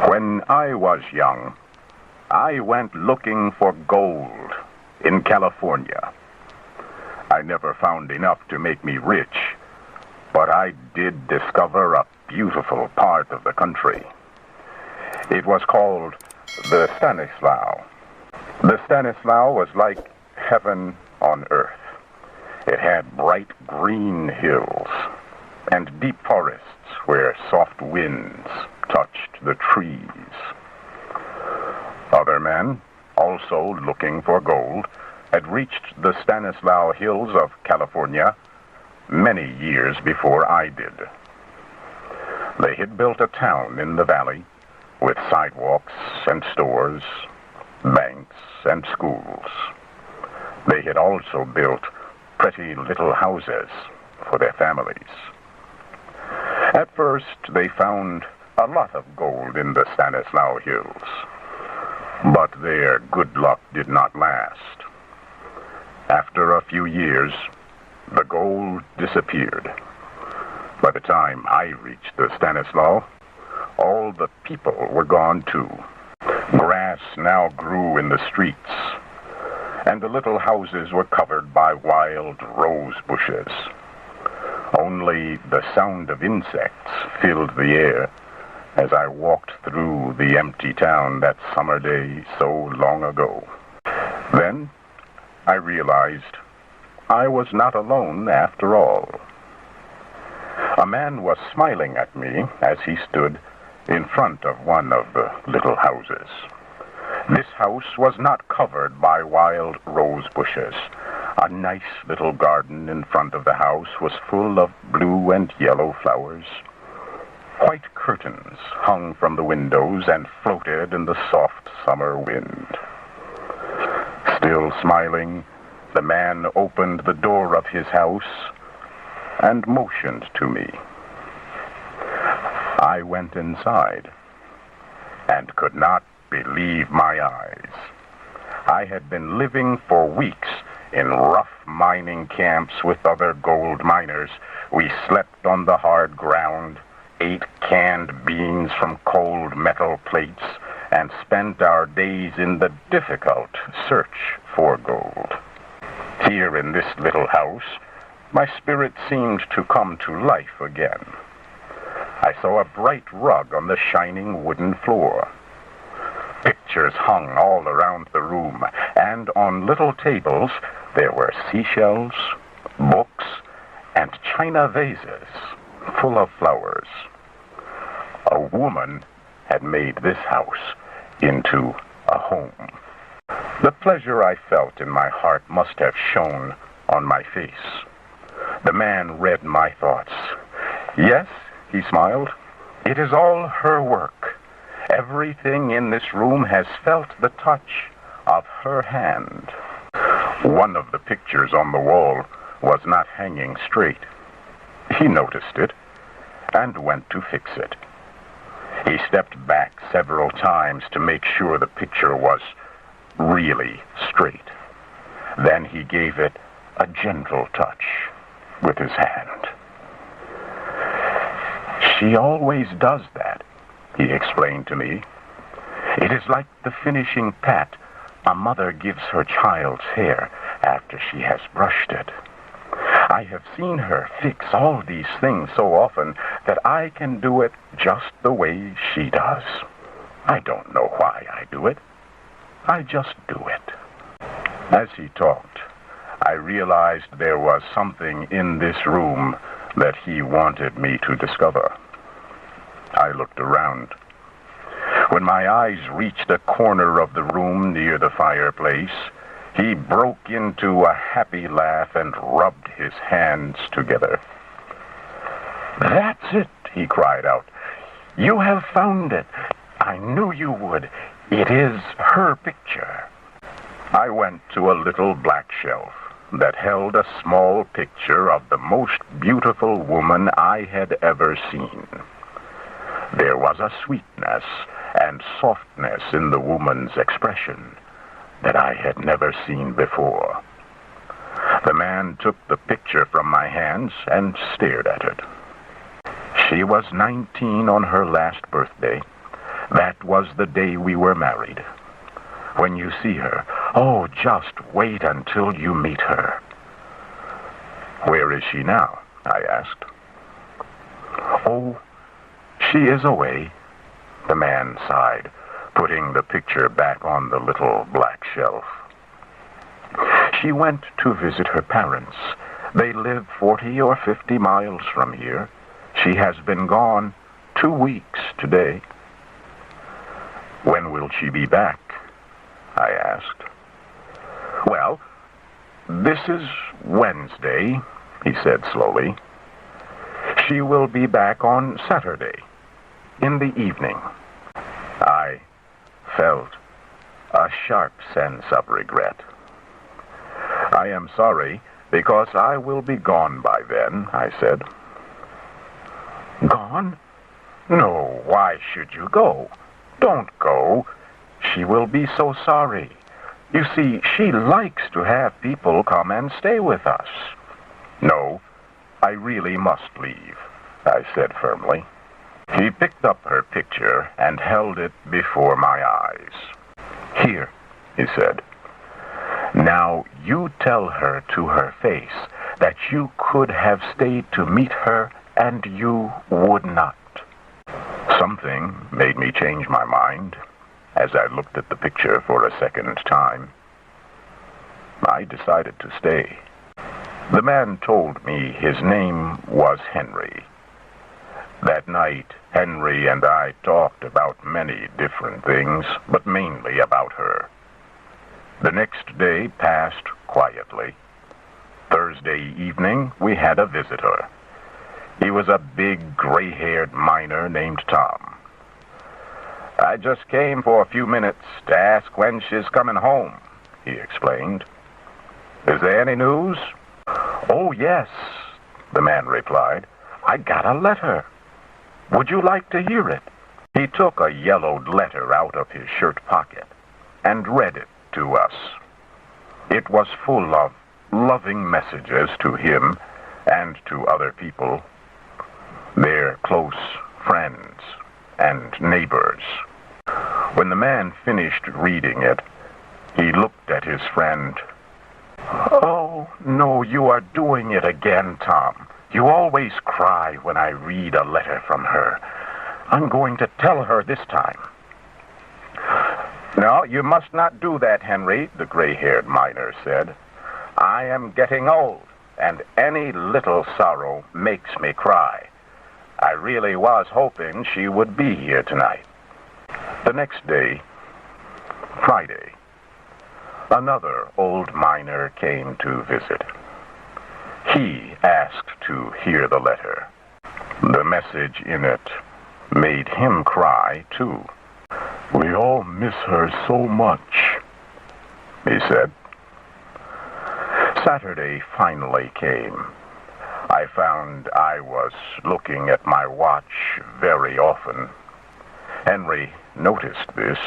When I was young, I went looking for gold in California. I never found enough to make me rich, but I did discover a beautiful part of the country. It was called the Stanislaus. The Stanislaus was like heaven on earth. It had bright green hills and deep forests where soft winds touched the trees. Other men, also looking for gold, had reached the Stanislaus Hills of California many years before I did. They had built a town in the valley with sidewalks and stores, banks and schools. They had also built pretty little houses for their families. At first, they found a lot of gold in the Stanislaus Hills, but their good luck did not last. After a few years, the gold disappeared. By the time I reached the Stanislaus, all the people were gone too. Grass now grew in the streets, and the little houses were covered by wild rose bushes. Only the sound of insects filled the air as I walked through the empty town that summer day so long ago. Then I realized I was not alone after all. A man was smiling at me as he stood in front of one of the little houses. This house was not covered by wild rose bushes. A nice little garden in front of the house was full of blue and yellow flowers. White curtains hung from the windows and floated in the soft summer wind. Still smiling, the man opened the door of his house and motioned to me. I went inside and could not believe my eyes. I had been living for weeks in rough mining camps with other gold miners. We slept on the hard ground, ate canned beans from cold metal plates, and spent our days in the difficult search for gold. Here in this little house, my spirit seemed to come to life again. I saw a bright rug on the shining wooden floor. Pictures hung all around the room, and on little tables there were seashells, books, and china vases full of flowers. A woman had made this house into a home. The pleasure I felt in my heart must have shone on my face. The man read my thoughts. Yes, he smiled, it is all her work. Everything in this room has felt the touch of her hand. One of the pictures on the wall was not hanging straight. He noticed it and went to fix it. He stepped back several times to make sure the picture was really straight. Then he gave it a gentle touch with his hand. She always does that, he explained to me. It is like the finishing pat a mother gives her child's hair after she has brushed it. I have seen her fix all these things so often that I can do it just the way she does. I don't know why I do it. I just do it. As he talked, I realized there was something in this room that he wanted me to discover. I looked around. When my eyes reached a corner of the room near the fireplace, he broke into a happy laugh and rubbed his hands together. "That's it," he cried out. "You have found it. I knew you would. It is her picture." I went to a little black shelf that held a small picture of the most beautiful woman I had ever seen. There was a sweetness and softness in the woman's expression that I had never seen before. The man took the picture from my hands and stared at it. She was 19 on her last birthday. That was the day we were married. When you see her, oh, just wait until you meet her. Where is she now? I asked. Oh, she is away, the man sighed, putting the picture back on the little black shelf. She went to visit her parents. They live 40 or 50 miles from here. She has been gone 2 weeks today. When will she be back? I asked. Well, this is Wednesday, he said slowly. She will be back on Saturday, in the evening. I felt a sharp sense of regret. I am sorry, because I will be gone by then, I said. Gone? No, why should you go? Don't go. She will be so sorry. You see, she likes to have people come and stay with us. No, I really must leave, I said firmly. He picked up her picture and held it before my eyes. Here, he said. Now you tell her to her face that you could have stayed to meet her and you would not. Something made me change my mind as I looked at the picture for a second time. I decided to stay. The man told me his name was Henry. That night, Henry and I talked about many different things, but mainly about her. The next day passed quietly. Thursday evening, we had a visitor. He was a big, gray-haired miner named Tom. I just came for a few minutes to ask when she's coming home, he explained. Is there any news? Oh, yes, the man replied. I got a letter. Would you like to hear it? He took a yellowed letter out of his shirt pocket and read it to us. It was full of loving messages to him and to other people, their close friends and neighbors. When the man finished reading it, he looked at his friend. Oh, no, you are doing it again, Tom. You always cry when I read a letter from her. I'm going to tell her this time. No, you must not do that, Henry, the gray-haired miner said. I am getting old, and any little sorrow makes me cry. I really was hoping she would be here tonight. The next day, Friday, another old miner came to visit. He asked to hear the letter. The message in it made him cry, too. We all miss her so much, he said. Saturday finally came. I found I was looking at my watch very often. Henry noticed this.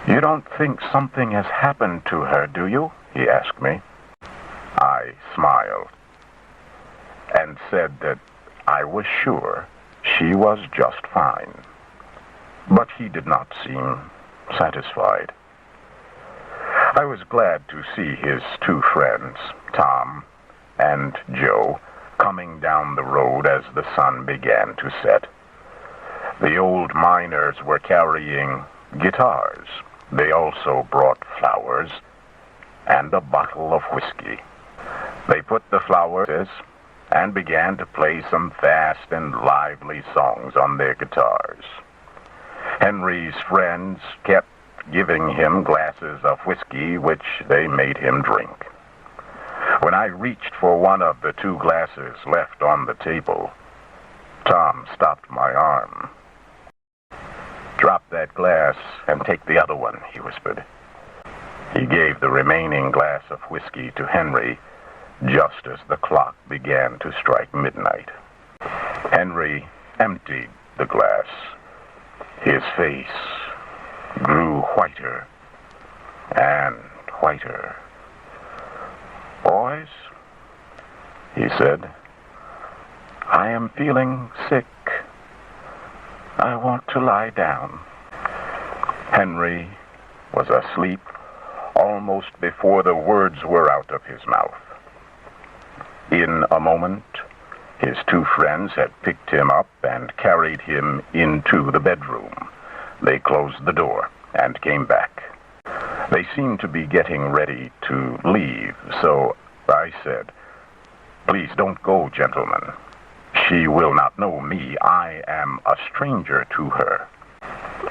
You don't think something has happened to her, do you? He asked me. I smiled and said that I was sure she was just fine. But he did not seem satisfied. I was glad to see his two friends, Tom and Joe, coming down the road as the sun began to set. The old miners were carrying guitars. They also brought flowers and a bottle of whiskey. They put the flowers and began to play some fast and lively songs on their guitars. Henry's friends kept giving him glasses of whiskey, which they made him drink. When I reached for one of the two glasses left on the table, Tom stopped my arm. Drop that glass and take the other one, he whispered. He gave the remaining glass of whiskey to Henry just as the clock began to strike midnight. Henry emptied the glass. His face grew whiter and whiter. Boys, he said, I am feeling sick. I want to lie down. Henry was asleep almost before the words were out of his mouth. In a moment, his two friends had picked him up and carried him into the bedroom. They closed the door and came back. They seemed to be getting ready to leave, so I said, "Please don't go, gentlemen. She will not know me. I am a stranger to her."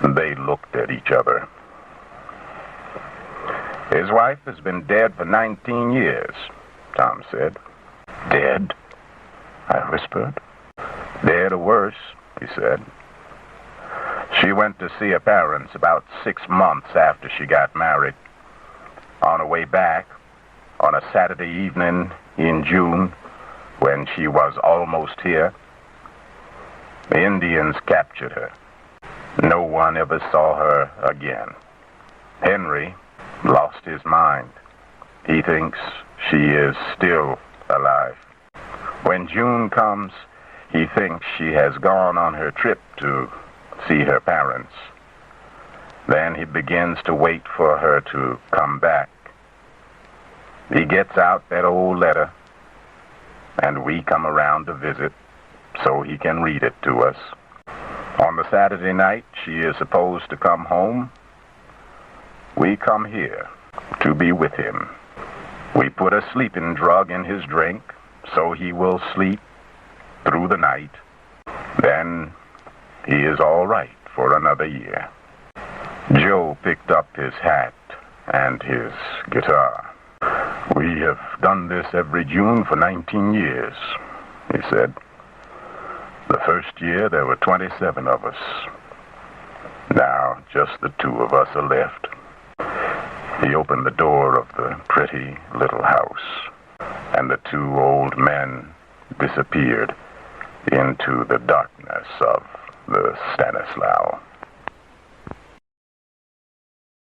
They looked at each other. "His wife has been dead for 19 years, Tom said. "Dead?" I whispered. "Dead or worse," he said. "She went to see her parents about 6 months after she got married. On her way back, on a Saturday evening in June, when she was almost here, the Indians captured her. No one ever saw her again. Henry lost his mind. He thinks she is still alive. When June comes, he thinks she has gone on her trip to see her parents. Then he begins to wait for her to come back. He gets out that old letter, and we come around to visit so he can read it to us. On the Saturday night she is supposed to come home, we come here to be with him. We put a sleeping drug in his drink so he will sleep through the night. Then he is all right for another year." Joe picked up his hat and his guitar. "We have done this every June for 19 years, he said. "The first year there were 27 of us. Now just the two of us are left." He opened the door of the pretty little house, and the two old men disappeared into the darkness of the Stanislaus.